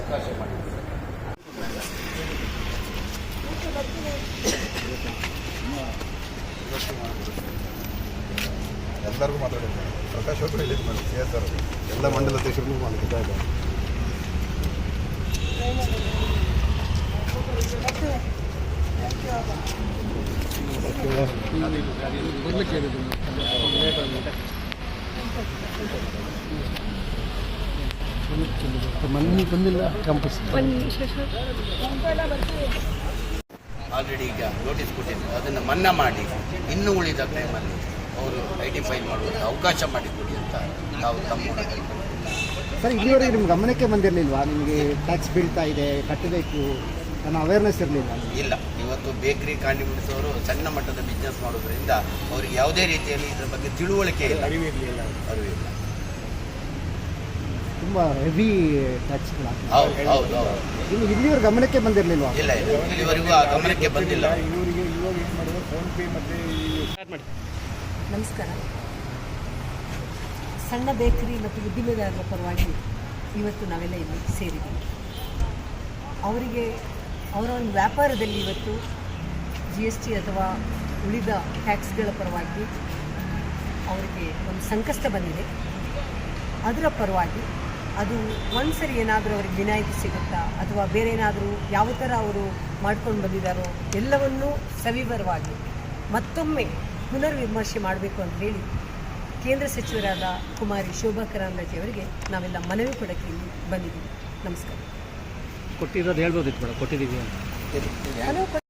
ಅವಕಾಶ ಮಾಡಿದ್ದಾರೆ. ಎಲ್ಲರಿಗೂ ಮಾತಾಡಿದ್ದಾರೆ. ಪ್ರಕಾಶ್ ಅವರು ಹೇಳಿದ ಮೇಲೆ ಸೇರ್ತಾರೆ ಎಲ್ಲ ಮಂಡಲ ಅಧ್ಯಕ್ಷರು ಮಾಡಿದ್ದಾರೆ. ಮನೆ ಬಂದಿಲ್ಲ ಕ್ಯಾಂಪಸ್ ಆಲ್ರೆಡಿ ಈಗ ನೋಟಿಸ್ ಕೊಟ್ಟಿದ್ದಾರೆ, ಅದನ್ನು ಮನ್ನಾ ಮಾಡಿ ಇನ್ನೂ ಉಳಿದ ಟೈಮಲ್ಲಿ ಅವರು ಐಡೆಂಟಿಫೈ ಮಾಡುವಂಥ ಅವಕಾಶ ಮಾಡಿಕೊಡಿ ಅಂತ ನಾವು ತಮ್ಮ ಸರ್. ಇಲ್ಲಿವರೆಗೆ ನಿಮ್ಮ ಗಮನಕ್ಕೆ ಬಂದಿರಲಿಲ್ವಾ? ನಿಮಗೆ ಟ್ಯಾಕ್ಸ್ ಬೀಳ್ತಾ ಇದೆ, ಕಟ್ಟಬೇಕು ಅನ್ನೋ ಅವೇರ್ನೆಸ್ ಇರಲಿಲ್ಲ? ಇಲ್ಲ, ಇವತ್ತು ಬೇಕರಿ ಕಾಂಡಿಮೆಂಟ್ಸ್ ಅವರು ಸಣ್ಣ ಮಟ್ಟದ ಬಿಸ್ನೆಸ್ ಮಾಡೋದ್ರಿಂದ ಅವರಿಗೆ ಯಾವುದೇ ರೀತಿಯಲ್ಲಿ ಇದರ ಬಗ್ಗೆ ತಿಳುವಳಿಕೆ ಇಲ್ಲ, ಅರಿವಿರಲಿಲ್ಲ. ತುಂಬ ಹೆವಿ ಟ್ಯಾಕ್ಸ್. ಹೌದು. ಇಲ್ಲಿವರೆಗೆ ಗಮನಕ್ಕೆ ಬಂದಿರಲಿಲ್ವಾ? ಇಲ್ಲ, ಇಲ್ಲಿವರೆಗೂ ಆ ಗಮನಕ್ಕೆ ಬಂದಿಲ್ಲ. ನಮಸ್ಕಾರ. ಸಣ್ಣ ಬೇಕರಿ ಮತ್ತು ಉದ್ದಿಮೆದಾರರ ಪರವಾಗಿ ಇವತ್ತು ನಾವೆಲ್ಲ ಇಲ್ಲಿ ಸೇರಿದ್ದೀವಿ. ಅವರಿಗೆ ಅವರ ಒಂದು ವ್ಯಾಪಾರದಲ್ಲಿ ಇವತ್ತು GST ಅಥವಾ ಉಳಿದ ಟ್ಯಾಕ್ಸ್ಗಳ ಪರವಾಗಿ ಅವರಿಗೆ ಒಂದು ಸಂಕಷ್ಟ ಬಂದಿದೆ. ಅದರ ಪರವಾಗಿ ಅದು ಒಂದ್ಸರಿ ಏನಾದರೂ ಅವರಿಗೆ ವಿನಾಯಿತಿ ಸಿಗುತ್ತಾ ಅಥವಾ ಬೇರೆ ಏನಾದರೂ ಯಾವ ಥರ ಅವರು ಮಾಡ್ಕೊಂಡು ಬಂದಿದ್ದಾರೋ ಎಲ್ಲವನ್ನೂ ಸವಿವರವಾಗಿ ಮತ್ತೊಮ್ಮೆ ಪುನರ್ವಿಮರ್ಶೆ ಮಾಡಬೇಕು ಅಂತ ಹೇಳಿ ಕೇಂದ್ರ ಸಚಿವರಾದ ಕುಮಾರಿ ಶೋಭಾ ಕರಂದ್ಲಾಜೆ ಅವರಿಗೆ ನಾವೆಲ್ಲ ಮನವಿ ಕೊಡೋಕ್ಕೆ ಇಲ್ಲಿ ಬಂದಿದ್ದೀವಿ. ನಮಸ್ಕಾರ. ಕೊಟ್ಟಿರೋದು ಹೇಳ್ಬೋದಿತ್ತು ಮೇಡಮ್, ಕೊಟ್ಟಿದ್ದೀವಿ ಅಂತ.